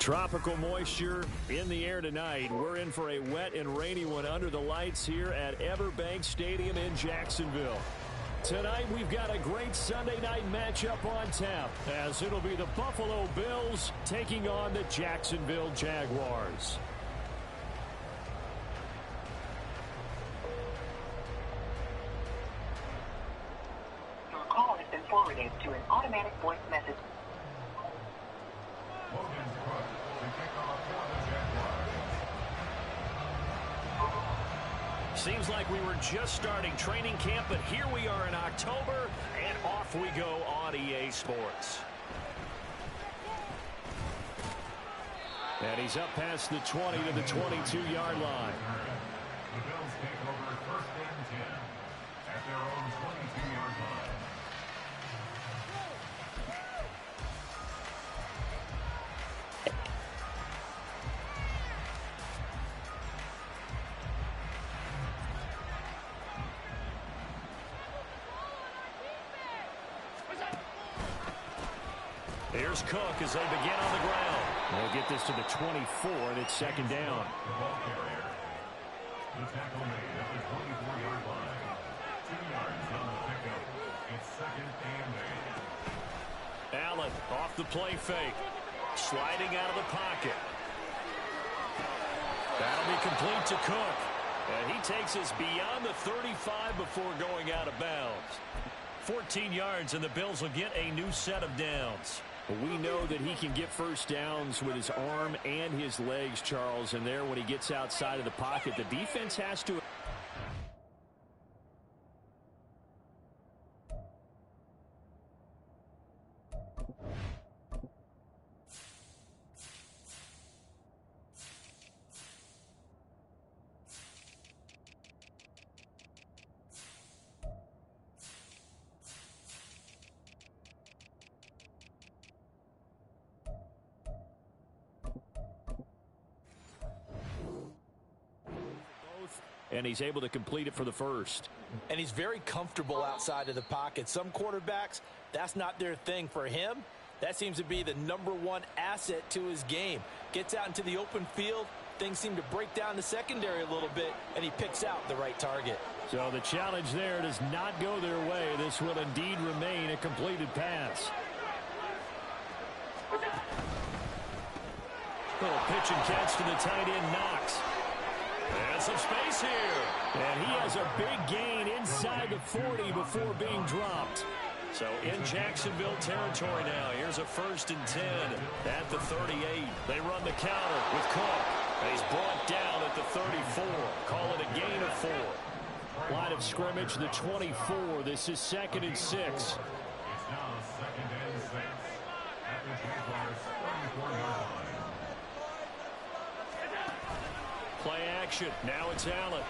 Tropical moisture in the air tonight. We're in for a wet and rainy one under the lights here at Everbank Stadium in Jacksonville. Tonight we've got a great Sunday night matchup on tap, as it'll be the Buffalo Bills taking on the Jacksonville Jaguars. Your call has been forwarded to an automatic voice message. Seems like we were just starting training camp, but here we are in October, and off we go on EA Sports. And he's up past the 20 to the 22-yard line. The Bills take over first and 10 at their own 22-yard line. Here's Cook as they begin on the ground. They'll get this to the 24, and it's second down. The ball carrier. The tackle made at the 24-yard line. 2 yards on the pickup. It's second and 8. Allen off the play fake. Sliding out of the pocket. That'll be complete to Cook. And he takes us beyond the 35 before going out of bounds. 14 yards, and the Bills will get a new set of downs. We know that he can get first downs with his arm and his legs, Charles, and there when he gets outside of the pocket, the defense has to... And he's able to complete it for the first. And he's very comfortable outside of the pocket. Some quarterbacks, that's not their thing. For him, that seems to be the #1 asset to his game. Gets out into the open field, things seem to break down the secondary a little bit, and he picks out the right target. So the challenge there does not go their way. This will indeed remain a completed pass. Little pitch and catch to the tight end, Knox. And some space here. And he has a big gain inside the 40 before being dropped. So in Jacksonville territory now. Here's a 1st and 10 at the 38. They run the counter with Cook. And he's brought down at the 34. Call it a gain of 4. Line of scrimmage, the 24. This is 2nd and 6. It's now 2nd and 6 at the Jaguars' 34-yard line. Play action. Now it's Allen.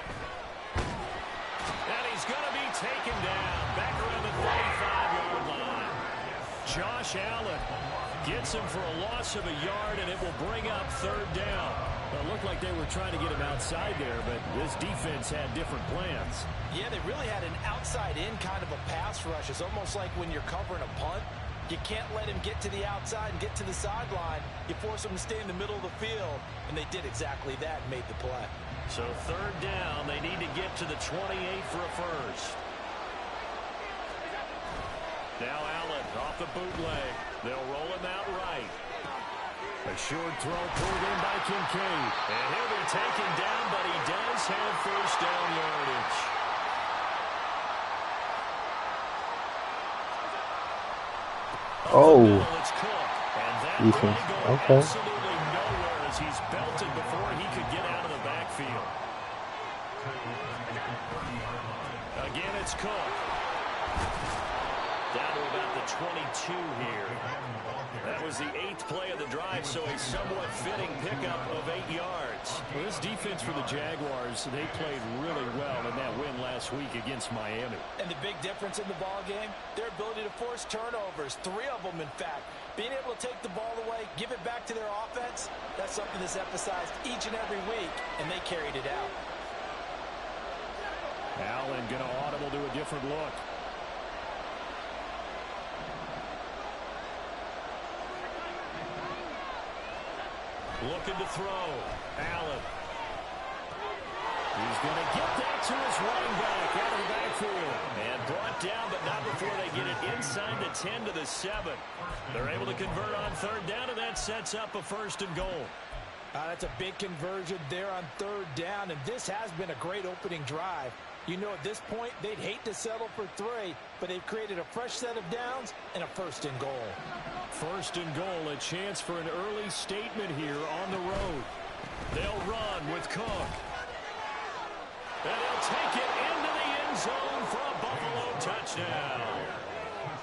And he's going to be taken down. Back around the 35-yard line. Josh Allen gets him for a loss of a yard, and it will bring up 3rd down. Well, it looked like they were trying to get him outside there, but this defense had different plans. Yeah, they really had an outside-in kind of a pass rush. It's almost like when you're covering a punt. You can't let him get to the outside and get to the sideline. You force him to stay in the middle of the field, and they did exactly that and made the play. So 3rd down, they need to get to the 28 for a first. Now Allen off the bootleg. They'll roll him out right. A short throw pulled in by Kincaid. And he'll be taken down, but he does have first down yardage. Oh, defense. Okay. Absolutely nowhere as he's belted before he could get out of the backfield. Again, it's Cook. Down to about the 22 here. That was the 8th play of the drive, so a somewhat fitting pickup of 8 yards. Well, this defense for the Jaguars, they played really well in that win last week against Miami. And the big difference in the ball game, their ability to force turnovers, 3 of them in fact. Being able to take the ball away, give it back to their offense, that's something that's emphasized each and every week, and they carried it out. Allen going to audible to a different look. Looking to throw. Allen. He's going to get that to his running back out of the backfield. And brought down, but not before they get it inside the 10 to the 7. They're able to convert on third down, and that sets up a first and goal. That's a big conversion there on third down, and this has been a great opening drive. You know, at this point, they'd hate to settle for 3, but they've created a fresh set of downs and a first and goal. First and goal, a chance for an early statement here on the road. They'll run with Cook. And he'll take it into the end zone for a Buffalo touchdown.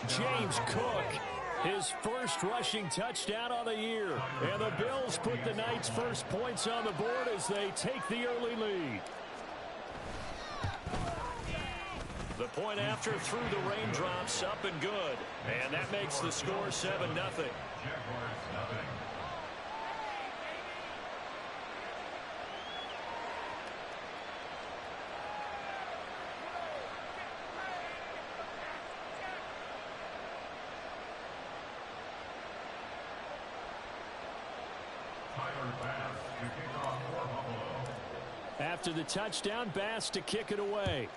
James Cook, his first rushing touchdown of the year. And the Bills put the Knights' first points on the board as they take the early lead. The point after through the raindrops, up and good. And that makes the score 7-0. After the touchdown, Bass to kick it away.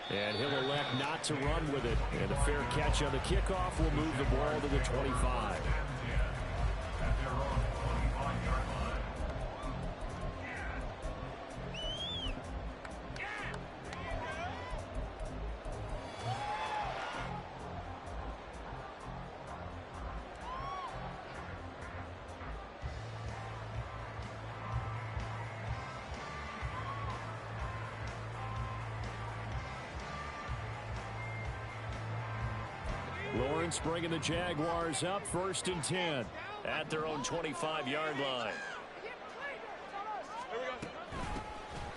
And he'll elect not to run with it. And a fair catch on the kickoff will move the ball to the 25. Lawrence bringing the Jaguars up, 1st and 10 at their own 25-yard line.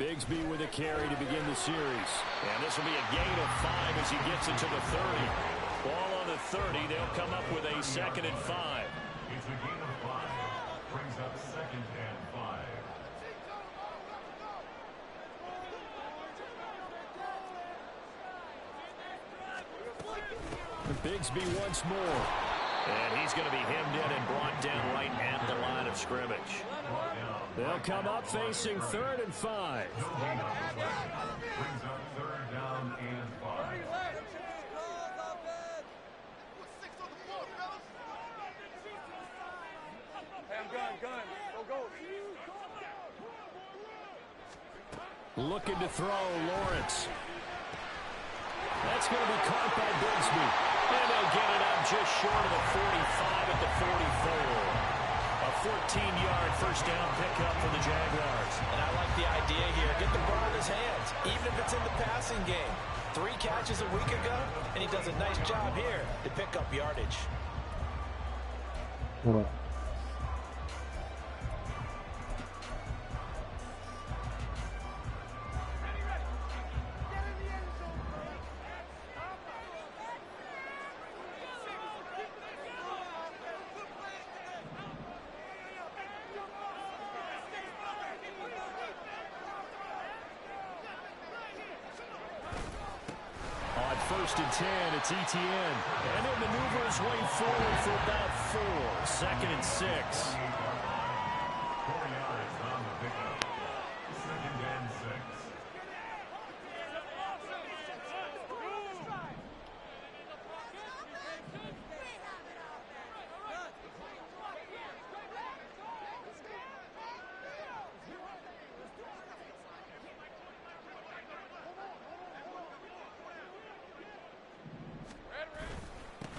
Bigsby with a carry to begin the series. And this will be a gain of 5 as he gets it to the 30. Ball on the 30. They'll come up with a 2nd and 5. It's a gain of 5. Brings up 2nd and 5. Bigsby once more. And he's going to be hemmed in and brought down right at the line of scrimmage. They'll come up facing 3rd and 5. Brings up 3rd down and 5. Looking to throw, Lawrence. That's going to be caught by Bigsby. And they'll get it up just short of the 45 at the 44. A 14-yard first down pickup for the Jaguars. And I like the idea here. Get the ball in his hands, even if it's in the passing game. 3 catches a week ago, and he does a nice job here to pick up yardage. First and 10, it's Etienne. And he'll maneuver his way forward for about 4. 2nd and 6. 4 yards on the pickup. 2nd and 6.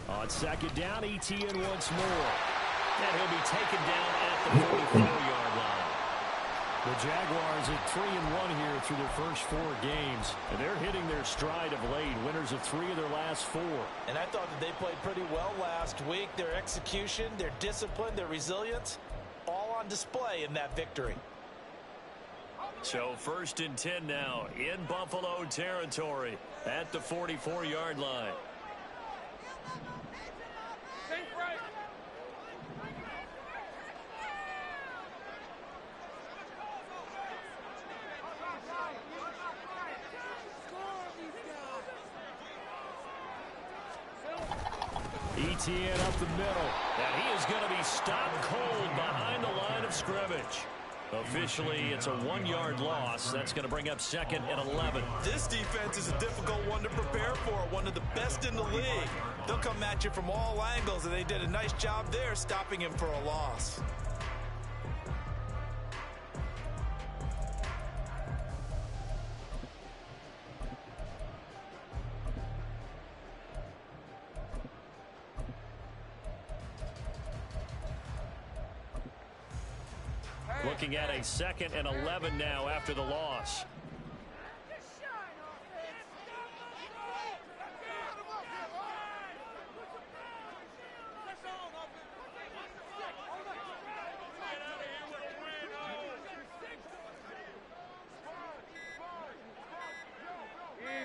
On 2nd down, Etienne once more. And he'll be taken down at the 44-yard line. The Jaguars at 3-1 here through their first 4 games. And they're hitting their stride of late, winners of 3 of their last 4. And I thought that they played pretty well last week. Their execution, their discipline, their resilience, all on display in that victory. So 1st and 10 now in Buffalo territory at the 44-yard line. Etienne up the middle. And he is going to be stopped cold behind the line of scrimmage. Officially, it's a 1-yard loss. That's going to bring up second and 11. This defense is a difficult one to prepare for, one of the best in the league. They'll come at you from all angles, and they did a nice job there stopping him for a loss. Looking at a second and 11 now after the loss.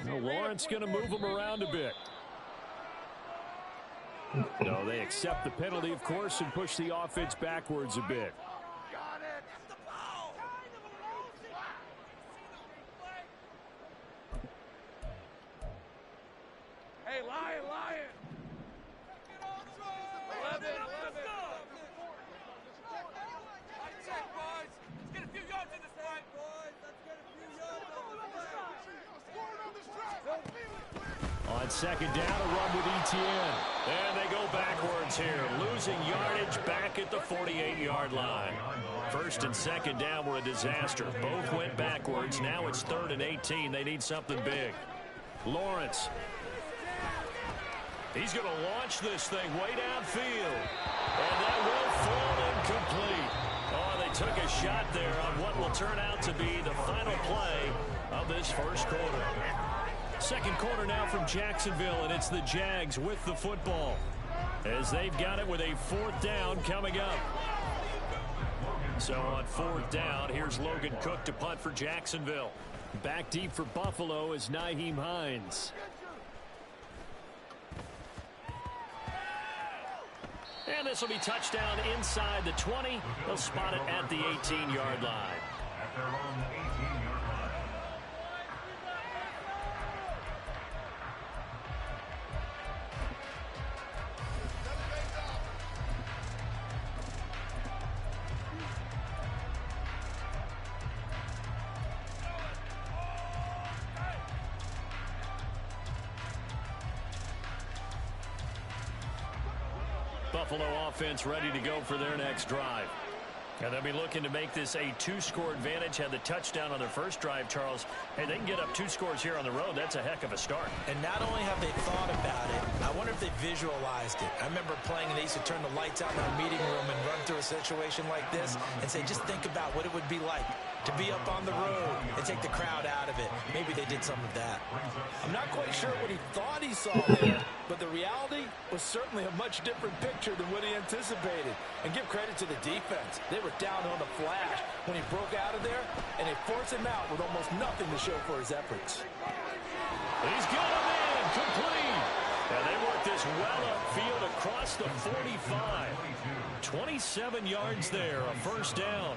Now Lawrence going to move him around a bit. No, they accept the penalty, of course, and push the offense backwards a bit. On second down, a run with Etienne. And they go backwards here, losing yardage back at the 48-yard line. First and second down were a disaster. Both went backwards. Now it's 3rd and 18. They need something big. Lawrence. He's going to launch this thing way downfield. And that will fall incomplete. Oh, they took a shot there on what will turn out to be the final play of this first quarter. Second quarter now from Jacksonville, and it's the Jags with the football as they've got it with a 4th down coming up. So on 4th down, here's Logan Cook to punt for Jacksonville. Back deep for Buffalo is Nyheim Hines. And this will be touchdown inside the 20. They'll spot it at the 18-yard line. At their own 18-yard line. Buffalo offense ready to go for their next drive. And they'll be looking to make this a 2-score advantage. Had the touchdown on their first drive, Charles. Hey, they can get up 2 scores here on the road. That's a heck of a start. And not only have they thought about it, I wonder if they visualized it. I remember playing, and they used to turn the lights out in our meeting room and run through a situation like this and say, just think about what it would be like to be up on the road and take the crowd out of it. Maybe they did some of that. I'm not quite sure what he thought he saw there, but the reality was certainly a much different picture than what he anticipated. And give credit to the defense. They were down on the flash when he broke out of there, and they forced him out with almost nothing to show for his efforts. He's got him in, complete. And they work this well upfield across the 45. 27 yards there, a first down.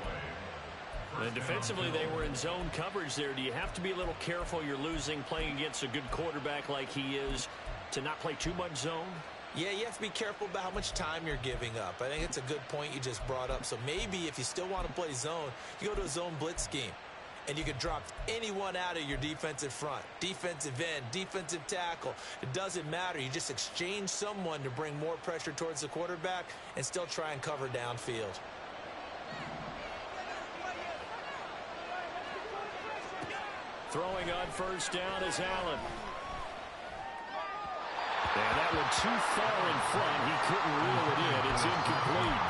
And defensively, they were in zone coverage there. Do you have to be a little careful? You're losing, playing against a good quarterback like he is, to not play too much zone? Yeah, you have to be careful about how much time you're giving up. I think it's a good point you just brought up. So maybe if you still want to play zone, you go to a zone blitz scheme. And you can drop anyone out of your defensive front. Defensive end, defensive tackle. It doesn't matter. You just exchange someone to bring more pressure towards the quarterback and still try and cover downfield. Throwing on first down is Allen. And that one too far in front. He couldn't reel it in. It's incomplete.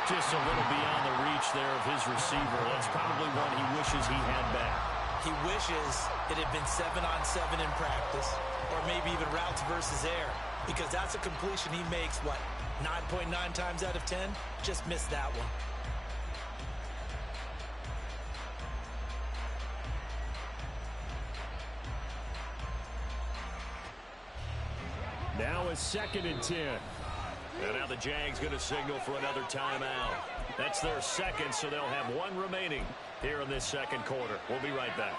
Just a little beyond the reach there of his receiver. That's probably one he wishes he had back. He wishes it had been 7-on-7 in practice, or maybe even routes versus air, because that's a completion he makes, what, 9.9 times out of 10? Just missed that one. Now a 2nd and 10. And now the Jags going to signal for another timeout. That's their second, so they'll have one remaining here in this second quarter. We'll be right back.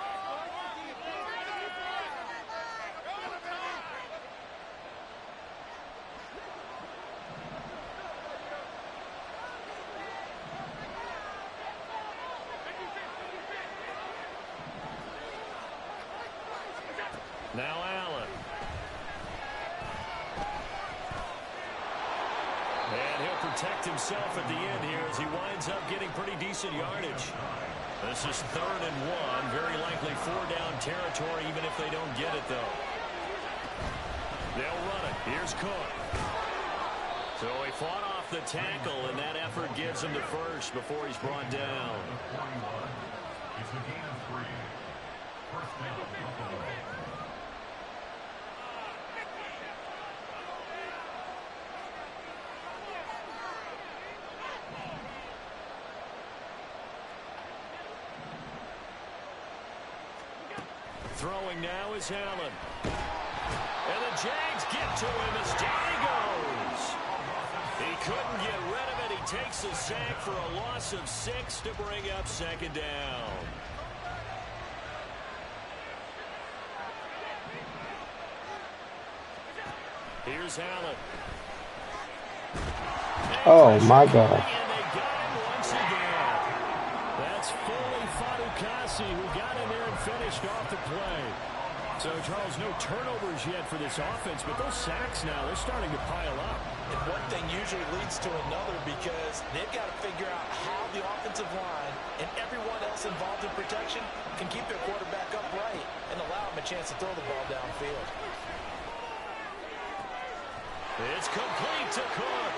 Now Allen. And he'll protect himself at the end here as he winds up getting pretty decent yardage. This is 3rd and 1. Very likely 4-down territory, even if they don't get it, though. They'll run it. Here's Cook. So he fought off the tackle, and that effort gives him the first before he's brought down. It's a gain of 3. First down, Buffalo. Throwing now is Allen. And the Jags get to him as down he goes. He couldn't get rid of it. He takes a sack for a loss of 6 to bring up 2nd down. Here's Allen. Oh, my God. And they got him once again. That's Foley Fadukasi who got in there and finished off the play. So, Charles, no turnovers yet for this offense, but those sacks now, they're starting to pile up. And one thing usually leads to another because they've got to figure out how the offensive line and everyone else involved in protection can keep their quarterback upright and allow him a chance to throw the ball downfield. It's complete to Cook.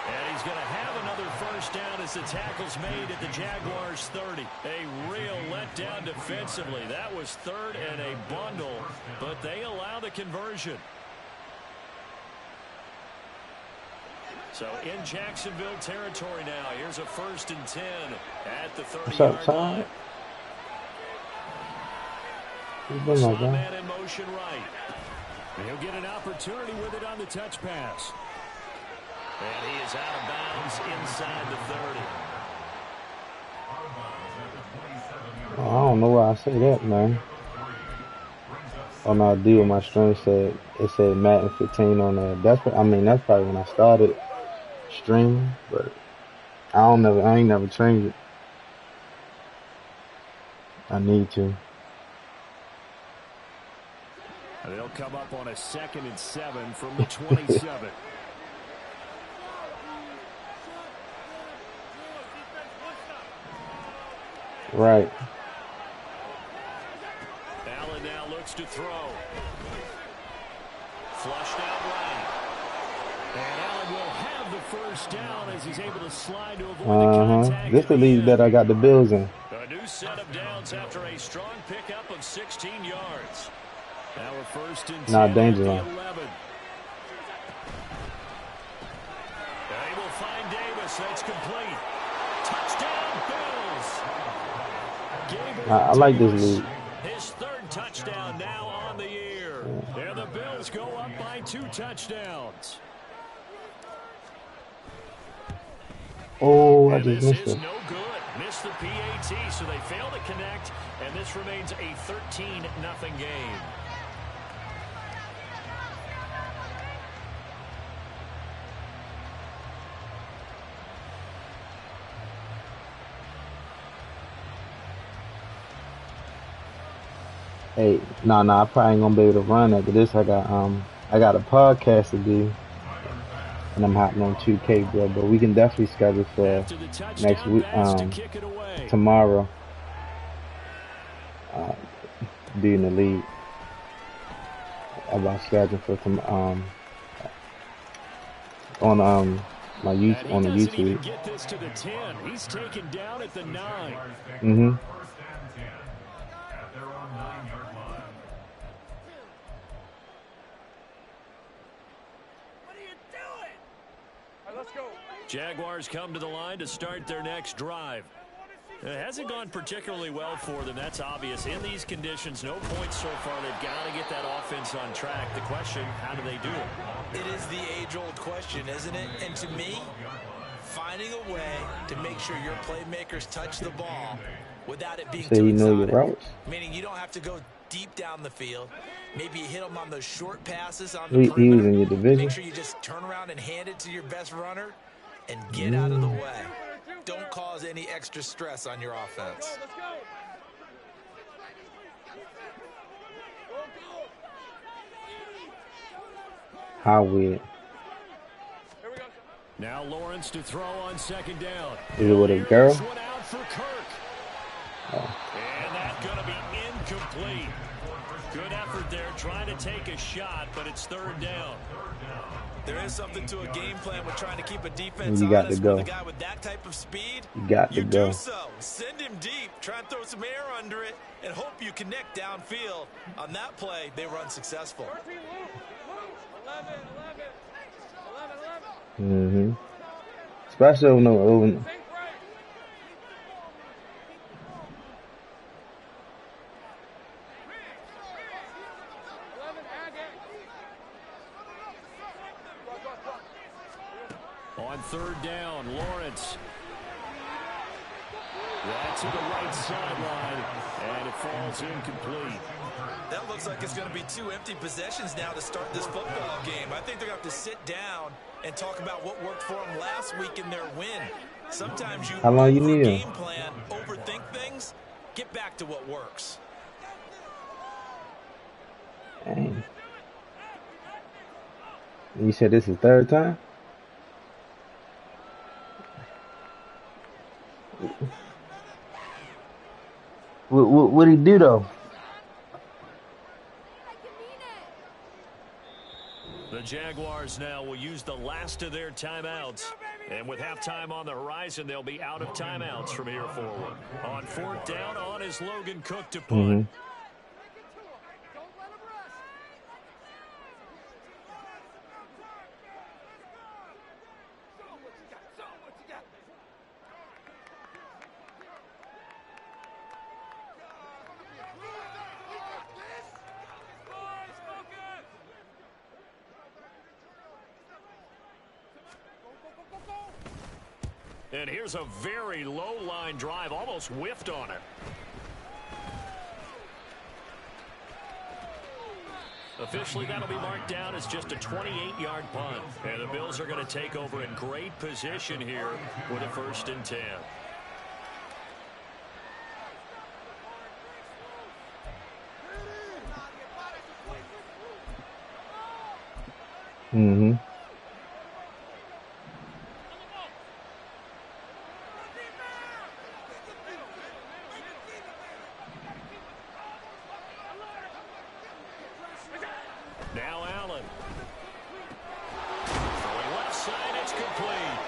And he's going to have another first down as the tackle's made at the Jaguars' 30. A real letdown defensively. That was 3rd and a bundle, but they allow the conversion. So in Jacksonville territory now. Here's a 1st and 10 at the 30-yard line. Slot man in motion right. And he'll get an opportunity with it on the touch pass. And he is out of bounds inside the 30. Oh, I don't know why I say that, man. Oh no, deal my stream said it said Madden 15 on there. That's what I mean. That's probably when I started streaming, but I ain't never changed it. I need to. And they'll come up on a 2nd and 7 from the 27. Right. Allen now looks to throw. Flushed out right. And Allen will have the first down as he's able to slide to avoid the contact. This the lead that I got the Bills in. A new set of downs after a strong pickup of 16 yards. Now we're 1st and 10 Not danger at the zone. 11. They will find Davis. That's complete. Touchdown, Bills. I like this lead. His 3rd touchdown now on the year. And the Bills go up by 2 touchdowns. Oh, I And just this missed is it. no good. Missed the PAT, so they fail to connect, and this remains a 13-0 game. Hey, I probably ain't gonna be able to run after this. I got a podcast to do, and I'm hopping on 2K, bro. But we can definitely schedule for next week, tomorrow, being the lead. About scheduling for some on my YouTube on the YouTube. Get this to the 10. He's taken down at the 9. Mm-hmm. At their own 9-yard line. Jaguars come to the line to start their next drive. It hasn't gone particularly well for them. That's obvious. In these conditions, no points so far. They've got to get that offense on track. The question, how do they do it? It is the age-old question, isn't it? And to me, finding a way to make sure your playmakers touch the ball without it being So too you know your exotic. routes. Meaning you don't have to go deep down the field. Maybe you hit them on those short passes on He the was perimeter. in your division. Make sure you just turn around and hand it to your best runner and get out of the way. Don't cause any extra stress on your offense. How weird. Now Lawrence to throw on second down. Is it with a Here girl? is one out for Kirk. And that's going to be incomplete. Good effort there trying to take a shot, but it's third down. There is something to a game plan with trying to keep a defense You got to honest go. with a guy with that type of speed. You got to You go. do so. Send him deep. Try and throw some air under it and hope you connect downfield. On that play, they were unsuccessful. Mm-hmm. Especially when On third down, Lawrence. That's to the right sideline, and it falls incomplete. That looks like it's going to be 2 empty possessions now to start this football game. I think they're going to have to sit down and talk about what worked for them last week in their win. Sometimes you how long you need him? game plan, overthink things, get back to what works. Dang. You said this is third time? What'd he do though? The Jaguars now will use the last of their timeouts. And with halftime on the horizon, they'll be out of timeouts from here forward. On fourth down, on is Logan Cook to punt. And here's a very low line drive, almost whiffed on it. Officially, that'll be marked down as just a 28-yard punt. And the Bills are going to take over in great position here with a 1st and 10. Mm-hmm. Now Allen. Throwing left side, it's complete.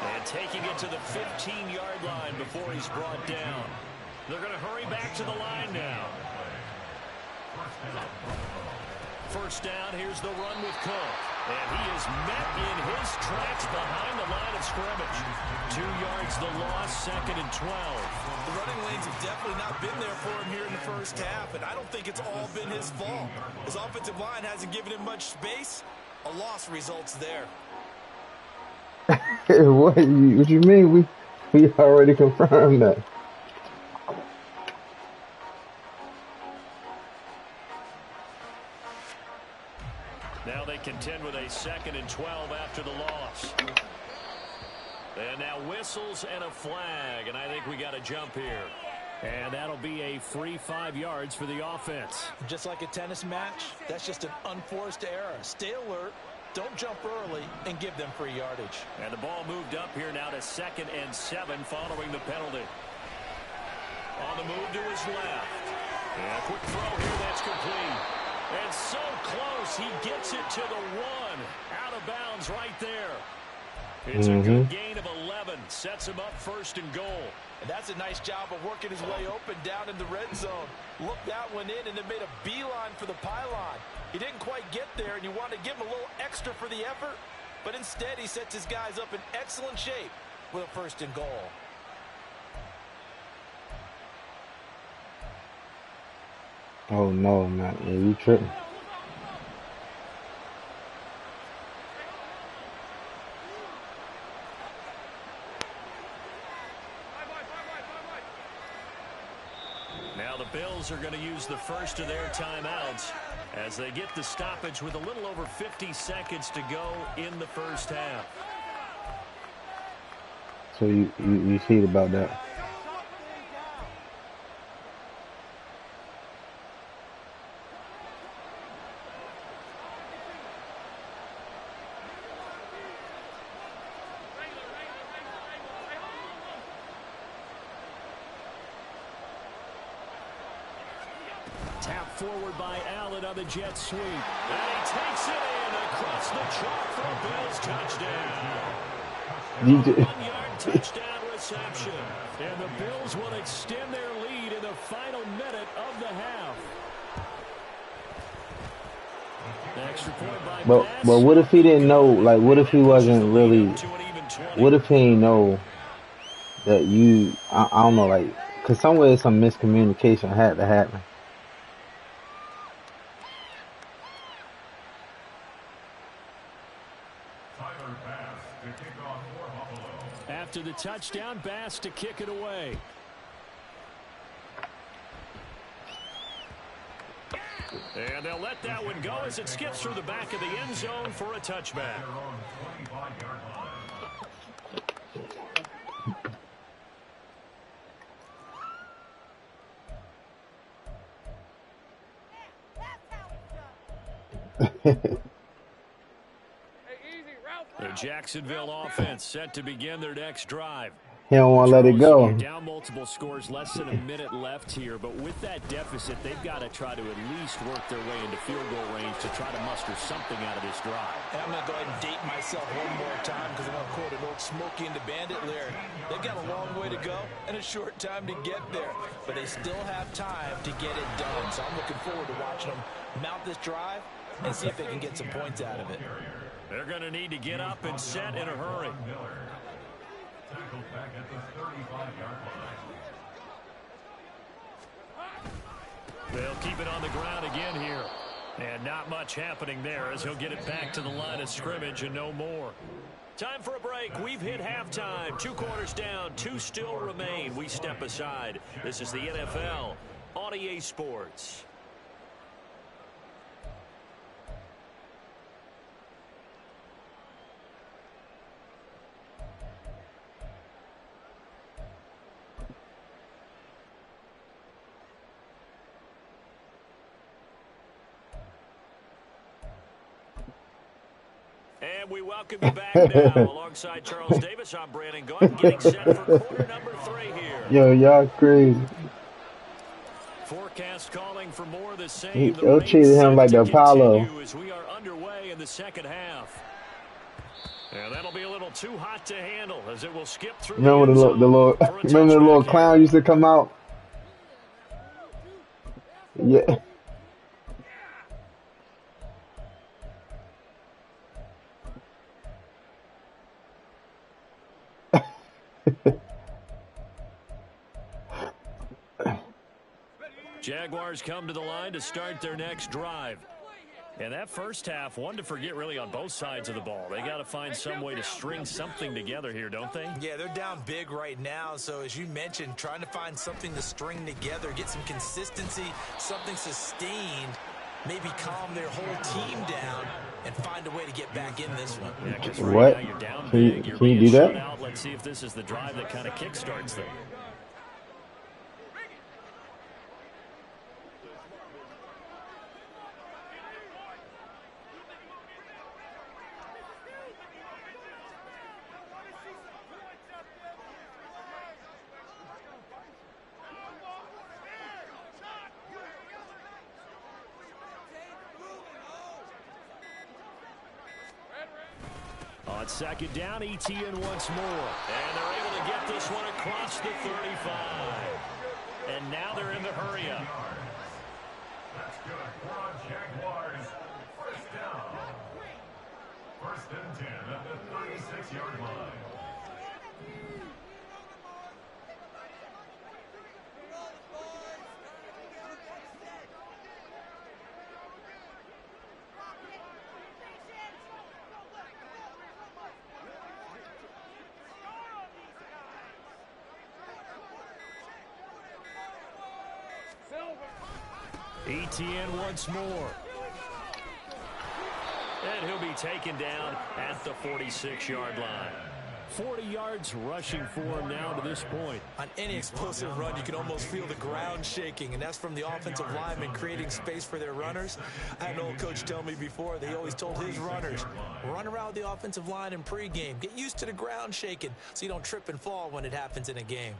And taking it to the 15-yard line before he's brought down. They're going to hurry back to the line now. First down, here's the run with Cook. And he is met in his tracks behind the line of scrimmage. 2 yards the loss, 2nd and 12. The running lanes have definitely not been there for him here in the first half, and I don't think it's all been his fault. His offensive line hasn't given him much space. A loss results there. What you mean? We already confirmed that. Now they contend with a 2nd and 12 after the loss. And now whistles and a flag, and I think we got a jump here. And that'll be a free 5 yards for the offense. Just like a tennis match, that's just an unforced error. Stay alert, don't jump early, and give them free yardage. And the ball moved up here now to 2nd and 7 following the penalty. On the move to his left. And a quick throw here, that's complete. And so close, he gets it to the 1. Out of bounds right there. It's a good gain of 11. Sets him up 1st and goal. And that's a nice job of working his way open down in the red zone. Looked that one in and then made a beeline for the pylon. He didn't quite get there, and you want to give him a little extra for the effort. But instead, he sets his guys up in excellent shape with a 1st and goal. Oh no, man, you tripping. Now the Bills are going to use the first of their timeouts as they get the stoppage with a little over 50 seconds to go in the first half. So you see about that. Tapped forward by Allen on the jet sweep. And he takes it in across the chalk for a Bills touchdown. A 1-yard touchdown reception. And the Bills will extend their lead in the final minute of the half. Extra point by but what if he didn't know? Like, what if he wasn't really? What if he didn't know that you? I don't know, like, because somewhere some miscommunication had to happen. After the touchdown, Bass to kick it away. And they'll let that one go as it skips through the back of the end zone for a touchback. The Jacksonville offense set to begin their next drive. He don't want to let it go. Down multiple scores, less than a minute left here. But with that deficit, they've got to try to at least work their way into field goal range to try to muster something out of this drive. And I'm going to go ahead and date myself one more time because I'm going to quote an old Smokey and the Bandit lyric. They've got a long way to go and a short time to get there. But they still have time to get it done. So I'm looking forward to watching them mount this drive and see if they can get some points out of it. They're going to need to get up and set in a hurry. Tackled back at the 35-yard line. They'll keep it on the ground again here. And not much happening there as he'll get it back to the line of scrimmage and no more. Time for a break. We've hit halftime. 2 quarters down. 2 still remain. We step aside. This is the NFL on EA Sports. And we welcome you back now. Alongside Charles Davis, I'm Brandon Gunn, getting set for quarter number 3 here. Yo, y'all crazy. Forecast calling for more of the same. They treated him like the Apollo. As we are underway in the second half. And that'll be a little too hot to handle as it will skip through. Remember the little clown used to come out? Yeah. Jaguars come to the line to start their next drive. And that first half, one to forget really on both sides of the ball. They got to find some way to string something together here, don't they? Yeah, they're down big right now. So as you mentioned, trying to find something to string together, get some consistency, something sustained, maybe calm their whole team down and find a way to get back in this one. Yeah, 'cause What? right now you're down big. Can you do that? Out. Let's see if this is the drive that kind of kickstarts them. On second down, ETN once more. And they're able to get this one across the 35. And now they're in the hurry-up. That's good for our Jaguars. First down. First and 10 at the 36-yard line. ETN once more. And he'll be taken down at the 46-yard line. 40 yards rushing for him now to this point. On any explosive run, you can almost feel the ground shaking, and that's from the offensive linemen creating space for their runners. I had an old coach tell me before, they always told his runners, run around the offensive line in pregame. Get used to the ground shaking so you don't trip and fall when it happens in a game.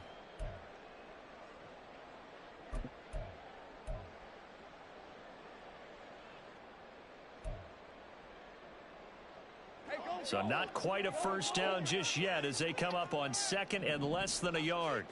So not quite a first down just yet as they come up on 2nd and less than a yard.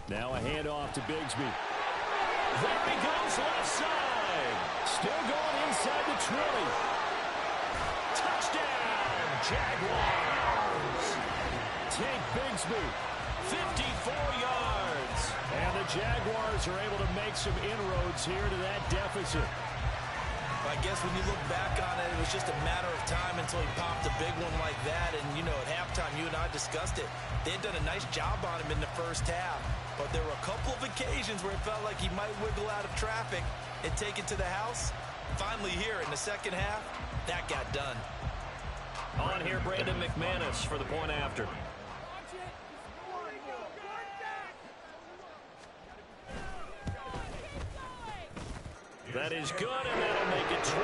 Now a handoff to Bigsby. There he goes left side. Still going inside the 20. Touchdown, Jaguars. Take Bigsby, 54 yards. And the Jaguars are able to make some inroads here to that deficit. I guess when you look back on it, it was just a matter of time until he popped a big one like that. And, you know, at halftime, you and I discussed it. They had done a nice job on him in the first half. But there were a couple of occasions where it felt like he might wiggle out of traffic and take it to the house. Finally here in the second half, that got done. On here, Brandon McManus for the point after. That is good, and that'll make it 20-7.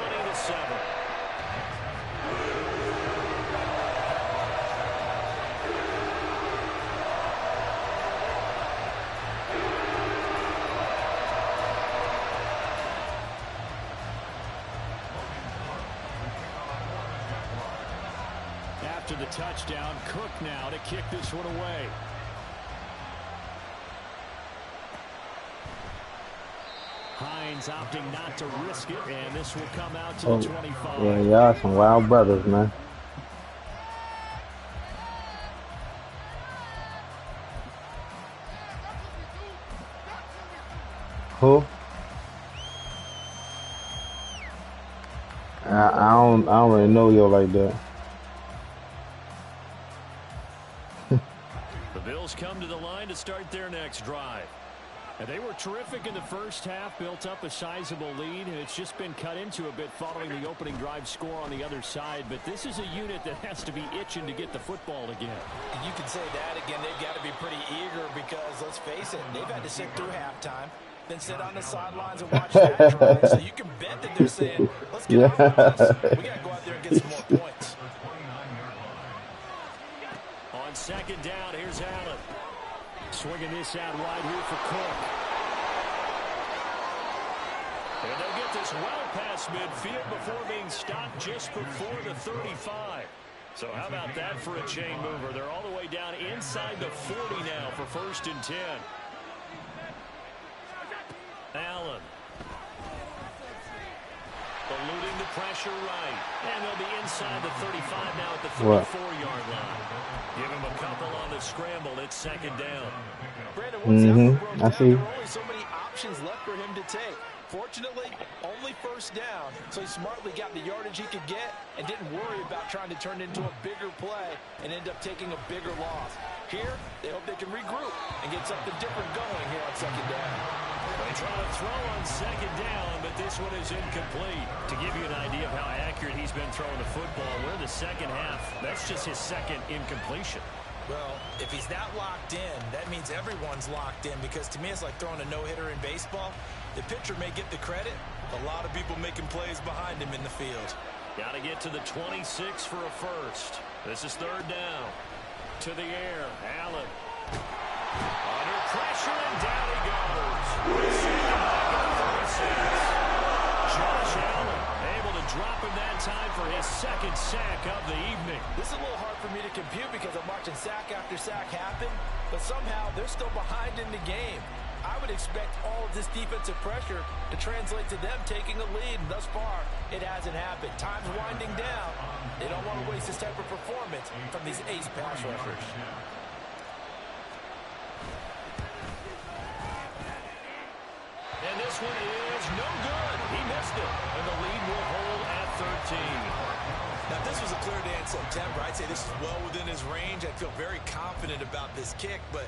After the touchdown, Cook now to kick this one away. Hines opting not to risk it, and this will come out to the 25. Yeah, y'all some wild brothers, man. Who? I don't really know you like that. The Bills come to the line to start their next drive. And they were terrific in the first half, built up a sizable lead, and it's just been cut into a bit following the opening drive score on the other side. But this is a unit that has to be itching to get the football again. You can say that again. They've got to be pretty eager because, let's face it, they've had to sit through halftime, then sit on the sidelines and watch that drive. So you can bet that they're saying, let's get off of this. We got to go out there and get some more points. On 2nd down, here's Allen. Swinging this out wide here for Cook. And they'll get this well past midfield before being stopped just before the 35. So how about that for a chain mover? They're all the way down inside the 40 now for 1st and 10. Allen. Eluding the pressure right. And they'll be inside the 35 now at the 34-yard line. Give him a couple on the scramble. It's 2nd down. Brandon, once I see. there were only so many options left for him to take. Fortunately, only 1st down, so he smartly got the yardage he could get and didn't worry about trying to turn it into a bigger play and end up taking a bigger loss. Here, they hope they can regroup and get something different going here on 2nd down. They try to throw on 2nd down, but this one is incomplete. To give you an idea of how accurate he's been throwing the football, we're in the second half. That's just his 2nd incompletion. Well, if he's that locked in, that means everyone's locked in because to me it's like throwing a no-hitter in baseball. The pitcher may get the credit, a lot of people making plays behind him in the field. Got to get to the 26 for a first. This is 3rd down. To the air, Allen. Under pressure, and down he goes. Josh Allen able to drop him that time for his 2nd sack of the evening. This is a little hard for me to compute because I'm watching sack after sack happen, but somehow they're still behind in the game. I would expect all of this defensive pressure to translate to them taking a lead, and thus far, it hasn't happened. Time's winding down. They don't want to waste this type of performance from these ace pass rushers. And this one is no good. He missed it, and the lead will hold at 13. Now, if this was a clear day in September, I'd say this is well within his range. I feel very confident about this kick, but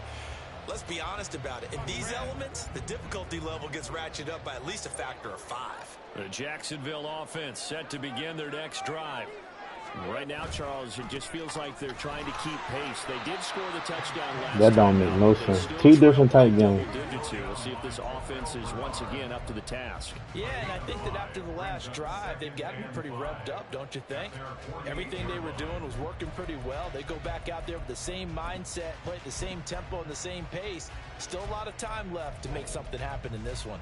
let's be honest about it. In these elements, the difficulty level gets ratcheted up by at least a factor of 5. The Jacksonville offense set to begin their next drive. Right now, Charles, it just feels like they're trying to keep pace. They did score the touchdown last That don't make no sense. 2 different type games. to. We'll see if this offense is once again up to the task. Yeah, and I think that after the last drive, they've got to be pretty revved up, don't you think? Everything they were doing was working pretty well. They go back out there with the same mindset, play at the same tempo and the same pace. Still a lot of time left to make something happen in this one.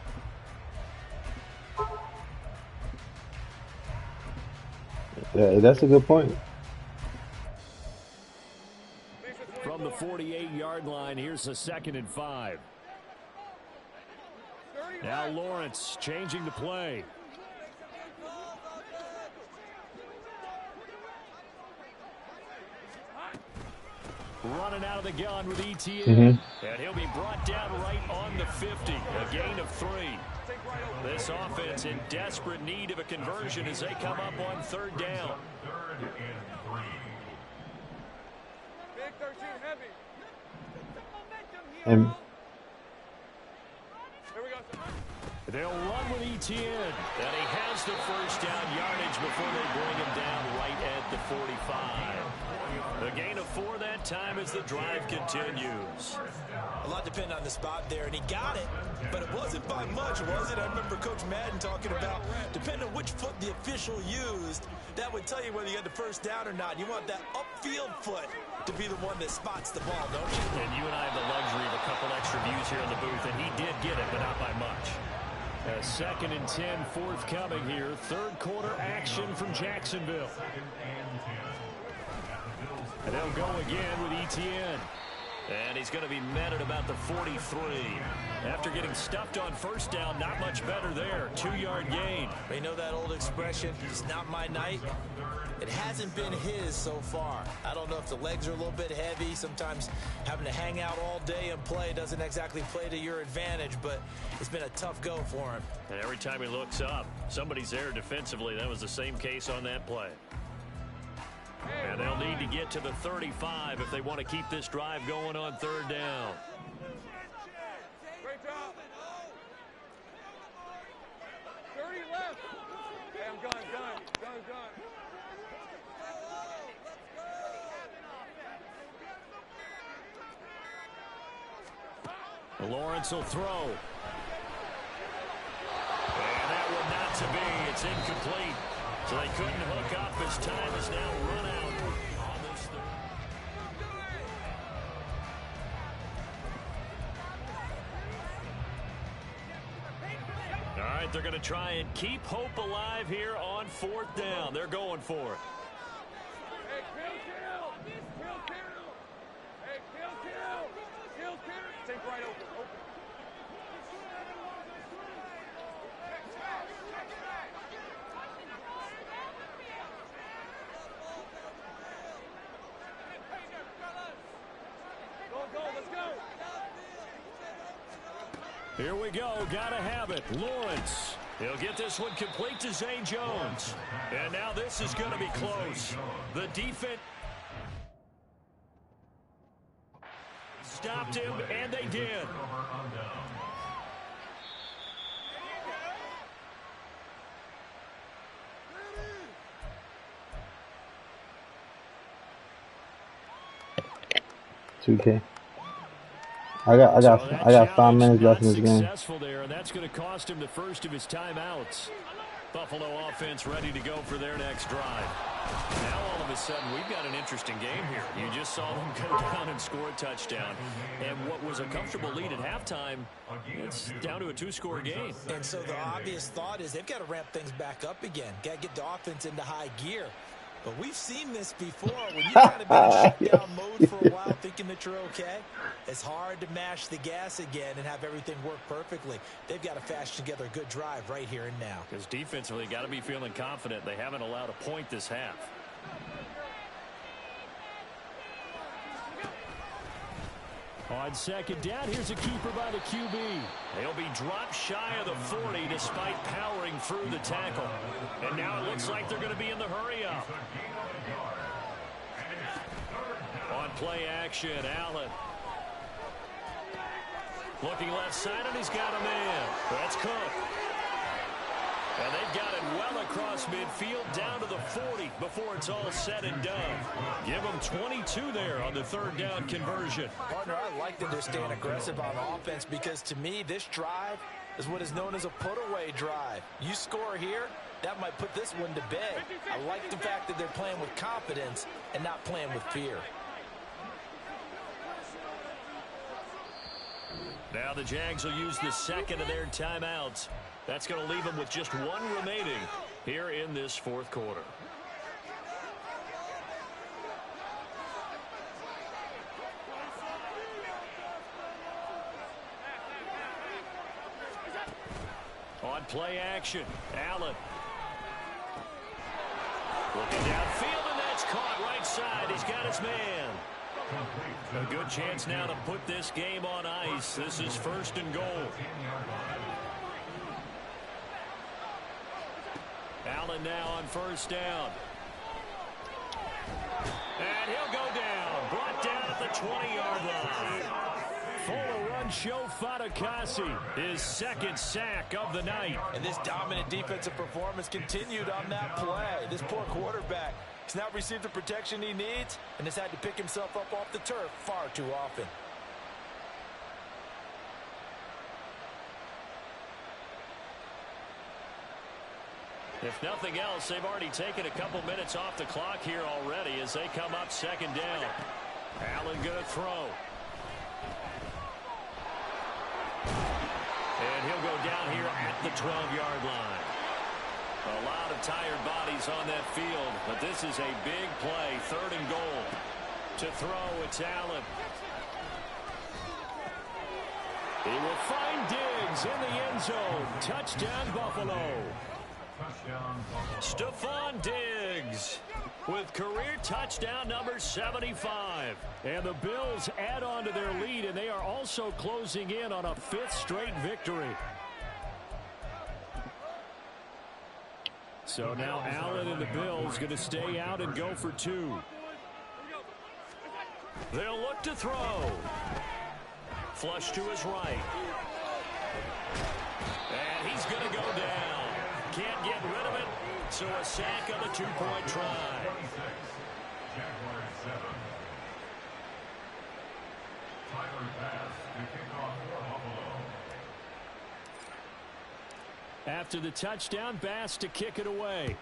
Yeah, that's a good point. From the 48-yard line, here's a 2nd and 5. Now Lawrence changing the play. Running out of the gun with ETN. And he'll be brought down right on the 50. A gain of 3. This offense in desperate need of a conversion as they come up on 3rd down. Big 13 heavy. And Here we go. They'll run with ETN. And he has the 1st down yardage before they bring him down right at the 45. A gain of 4 that time as the drive continues. A lot depended on the spot there, and he got it, but it wasn't by much, was it? I remember Coach Madden talking about, depending on which foot the official used, that would tell you whether you had the 1st down or not. You want that upfield foot to be the one that spots the ball, don't you? And you and I have the luxury of a couple extra views here in the booth, and he did get it, but not by much. A 2nd and 10 forthcoming here. 3rd quarter action from Jacksonville. And they'll go again with ETN. And he's going to be met at about the 43. After getting stuffed on 1st down, not much better there. 2-yard gain. You know that old expression, it's not my night? It hasn't been his so far. I don't know if the legs are a little bit heavy. Sometimes having to hang out all day and play doesn't exactly play to your advantage, but it's been a tough go for him. And every time he looks up, somebody's there defensively. That was the same case on that play. And they'll need to get to the 35 if they want to keep this drive going on 3rd down. Great job. 30 left. Hey, I'm done. Lawrence will throw. And that one not to be. It's incomplete. So they couldn't hook up as time is now run out on this third. All right, they're going to try and keep hope alive here on 4th down. They're going for it. Hey, kill. Hey, kill. Take right open. Go, let's go. Here we go. Gotta have it. Lawrence. He'll get this one complete to Zay Jones. And now this is going to be close. The defense stopped him, and they did. $2K. I got 5 minutes left in this game. Successful there, and that's going to cost him the first of his timeouts. Buffalo offense ready to go for their next drive. Now all of a sudden we've got an interesting game here. You just saw them go down and score a touchdown. And what was a comfortable lead at halftime, it's down to a 2-score game. And so the obvious thought is they've got to ramp things back up again. Got to get the offense into high gear. But we've seen this before. When you've kind of been in shutdown mode for a while thinking that you're okay, it's hard to mash the gas again and have everything work perfectly. They've got to fashion together a good drive right here and now. Because defensively, got to be feeling confident. They haven't allowed a point this half. On 2nd down, here's a keeper by the QB. He'll be dropped shy of the 40 despite powering through the tackle. And now it looks like they're going to be in the hurry-up. On play action, Allen. Looking left side, and he's got a man. That's Cook. And they've got it well across midfield down to the 40 before it's all said and done. Give them 22 there on the third down conversion. Partner, I like that they're staying aggressive on offense because to me this drive is what is known as a put-away drive. You score here, that might put this one to bed. I like the fact that they're playing with confidence and not playing with fear. Now the Jags will use the second of their timeouts. That's going to leave them with just one remaining here in this fourth quarter. On play action, Allen. Looking downfield, and that's caught right side. He's got his man. A good chance now to put this game on ice. This is first and goal. Allen now on first down. And he'll go down. Brought down at the 20-yard line. Full run show Fatukasi, his second sack of the night. And this dominant defensive performance continued on that play. This poor quarterback has not received the protection he needs and has had to pick himself up off the turf far too often. If nothing else, they've already taken a couple minutes off the clock here already as they come up second down. Allen going to throw. And he'll go down here at the 12-yard line. A lot of tired bodies on that field, but this is a big play, third and goal. To throw, it's Allen. He will find Diggs in the end zone. Touchdown, Buffalo. Stephon Diggs with career touchdown number 75. And the Bills add on to their lead, and they are also closing in on a fifth straight victory. So now Allen and the Bills going to stay out and go for two. They'll look to throw. Flush to his right. And he's going to go down. Can't get rid of it, so a sack on the two-point try. Jaguars 7. Tyler Bass to kick off for Buffalo. After the touchdown, Bass to kick it away.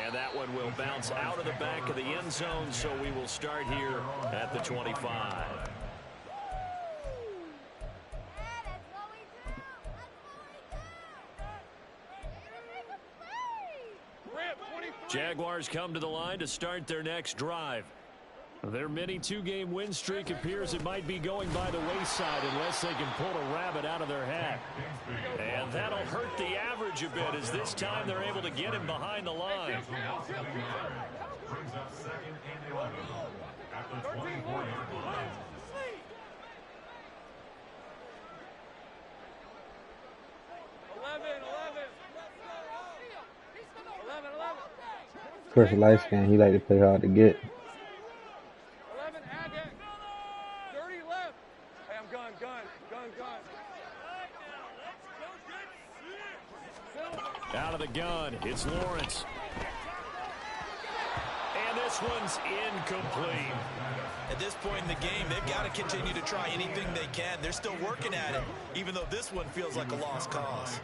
And that one will bounce out of the back of the end zone, so we will start here at the 25. Jaguars come to the line to start their next drive. Their mini two-game win streak appears it might be going by the wayside unless they can pull a rabbit out of their hat. And that'll hurt the average a bit as this time they're able to get him behind the line. Brings up second and 11 at the 24-yard line. Of course, light skin, he like to play hard to get. 11, Agate. 30 left. Hey, I'm gun. Out of the gun, it's Lawrence. And this one's incomplete. At this point in the game, they've got to continue to try anything they can. They're still working at it, even though this one feels like a lost cause.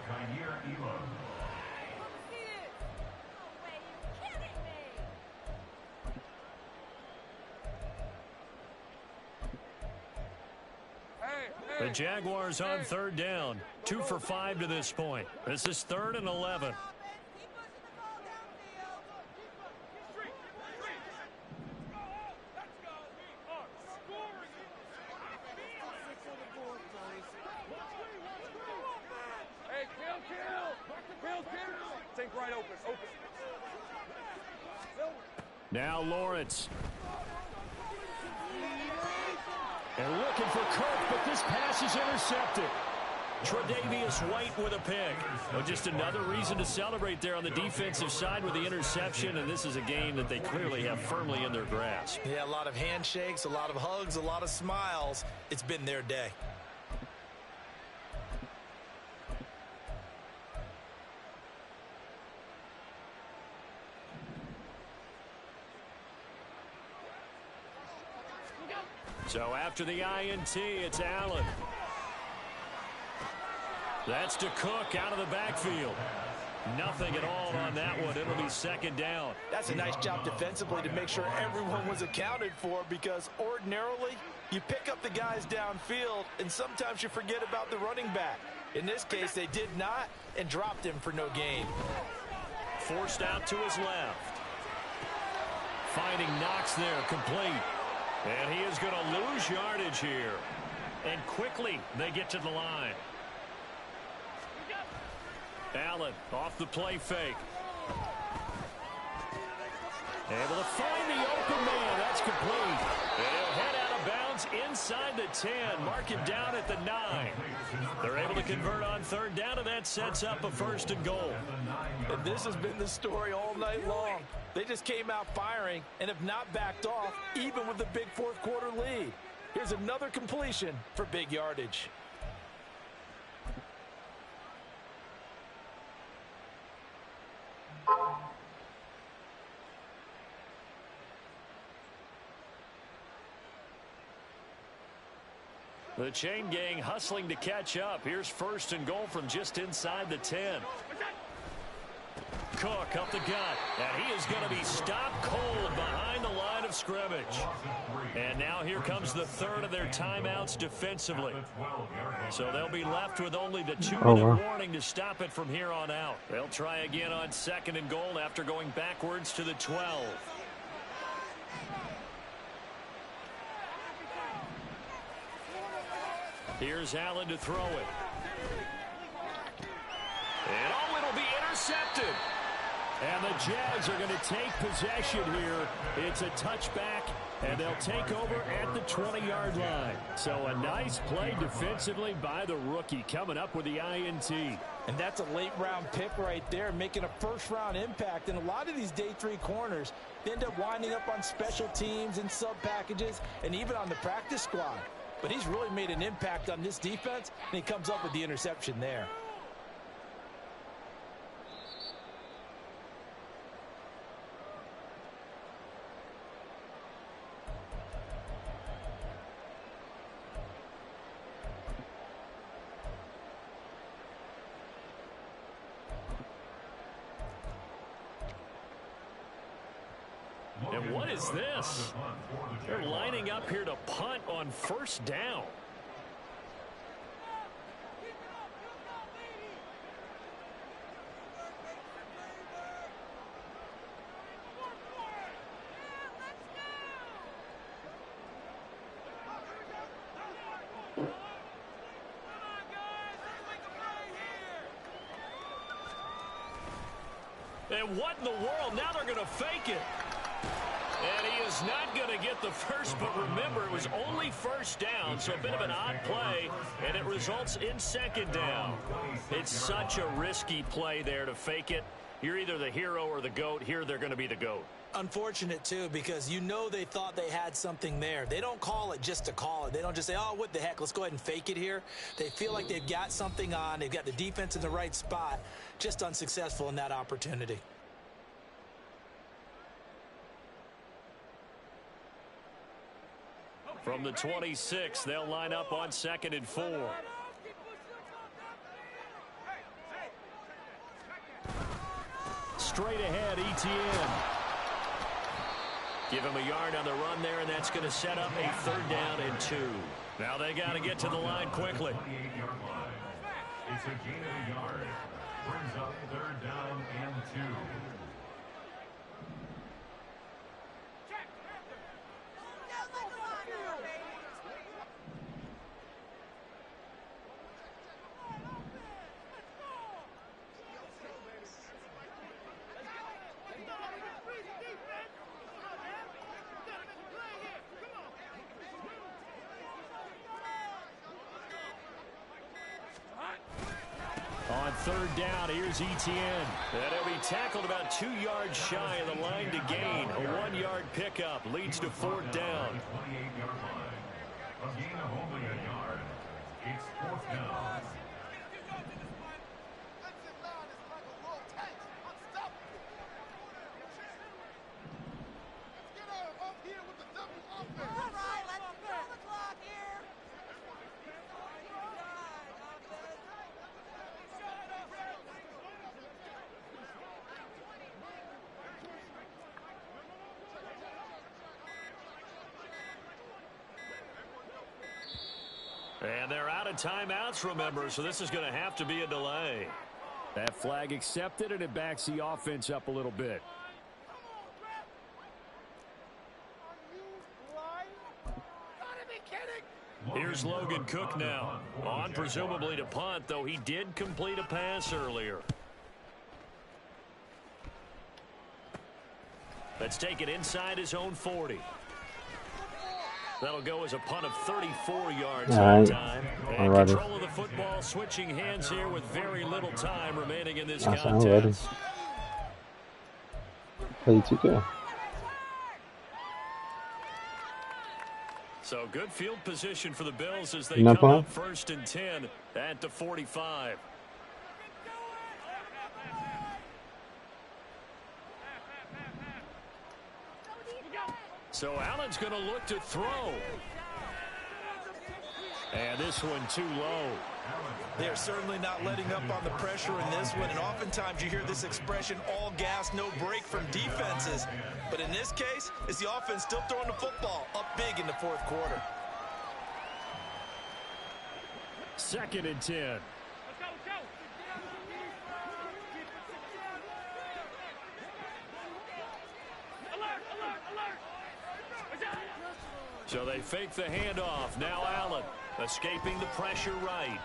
The Jaguars on third down. 2 for 5 to this point. This is 3rd and 11. Hey, kill. Think right open. Now Lawrence. And looking for Kirk, but this pass is intercepted. Tre'Davious White with a pick. Well, just another reason to celebrate there on the defensive side with the interception, and this is a game that they clearly have firmly in their grasp. Yeah, a lot of handshakes, a lot of hugs, a lot of smiles. It's been their day. So after the INT, it's Allen. That's to Cook out of the backfield. Nothing at all on that one. It'll be second down. That's a nice job defensively to make sure everyone was accounted for, because ordinarily you pick up the guys downfield and sometimes you forget about the running back. In this case, they did not and dropped him for no gain. Forced out to his left. Finding Knox there, complete. And he is going to lose yardage here. And quickly they get to the line. Allen off the play fake. Able to find the open man. That's complete. And he'll head out of bounds inside the 10. Mark him down at the 9. They're able to convert on third down, and that sets up a 1st and goal. And this has been the story all night long. They just came out firing and have not backed off, even with the big fourth quarter lead. Here's another completion for big yardage. The chain gang hustling to catch up. Here's 1st and goal from just inside the 10. Cook up the gut, and he is going to be stopped cold behind the line of scrimmage. And now here comes the 3rd of their timeouts defensively. So they'll be left with only the 2-minute warning to stop it from here on out. They'll try again on 2nd and goal after going backwards to the 12. Here's Allen to throw it. And it'll be intercepted. And the Jags are going to take possession here. It's a touchback, and they'll take over at the 20-yard line. So a nice play defensively by the rookie, coming up with the INT. And that's a late-round pick right there, making a first-round impact. And a lot of these day 3 corners end up winding up on special teams and sub-packages and even on the practice squad. But he's really made an impact on this defense, and he comes up with the interception there. And what is this? They're lining up here to punt on 1st down. And what in the world? Now they're going to fake it. And he is not going to get the first, but remember, it was only 1st down, so a bit of an odd play, and it results in 2nd down. It's such a risky play there to fake it. You're either the hero or the GOAT. Here they're going to be the GOAT. Unfortunate, too, because you know they thought they had something there. They don't call it just to call it. They don't just say, oh, what the heck, let's go ahead and fake it here. They feel like they've got something on. They've got the defense in the right spot. Just unsuccessful in that opportunity. From the 26, they'll line up on 2nd and 4. Straight ahead, ETN. Give him a yard on the run there, and that's going to set up a 3rd down and 2. Now they got to get to the line quickly. It's a gain of a yard. Brings up 3rd down and 2. On 3rd down, here's ETN. And he'll be tackled about 2 yards shy of the line to gain. A 1-yard pickup leads to 4th down. 28-yard line. A gain of only a yard. It's 4th down. And they're out of timeouts, remember, so this is going to have to be a delay. That flag accepted, and it backs the offense up a little bit. Here's Logan Cook now. On presumably to punt, though he did complete a pass earlier. Let's take it inside his own 40. That'll go as a punt of 34 yards on time. And control of the football switching hands here with very little time remaining in this contest. Play 2K. So good field position for the Bills as they come up 1st and 10 at the 45. So Allen's going to look to throw. And this one too low. They're certainly not letting up on the pressure in this one, and oftentimes you hear this expression, all gas, no break from defenses. But in this case, it's the offense still throwing the football up big in the 4th quarter. 2nd and 10. So they fake the handoff. Now Allen escaping the pressure right.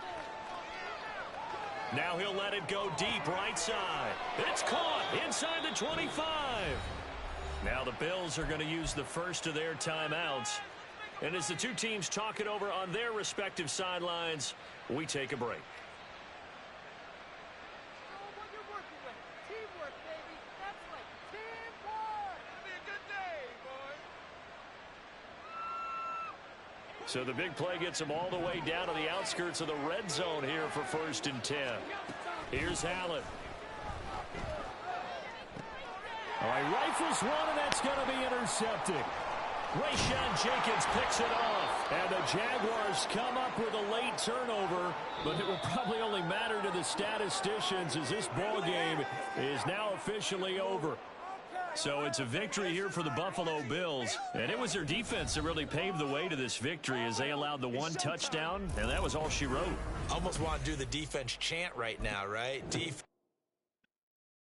Now he'll let it go deep right side. It's caught inside the 25. Now the Bills are going to use the first of their timeouts. And as the two teams talk it over on their respective sidelines, we take a break. So the big play gets them all the way down to the outskirts of the red zone here for 1st and 10. Here's Allen. All right, rifles one, and that's going to be intercepted. Rayshawn Jenkins picks it off. And the Jaguars come up with a late turnover, but it will probably only matter to the statisticians as this ball game is now officially over. So it's a victory here for the Buffalo Bills, and it was their defense that really paved the way to this victory as they allowed the one touchdown, and that was all she wrote. Almost want to do the defense chant right now, right? Defense.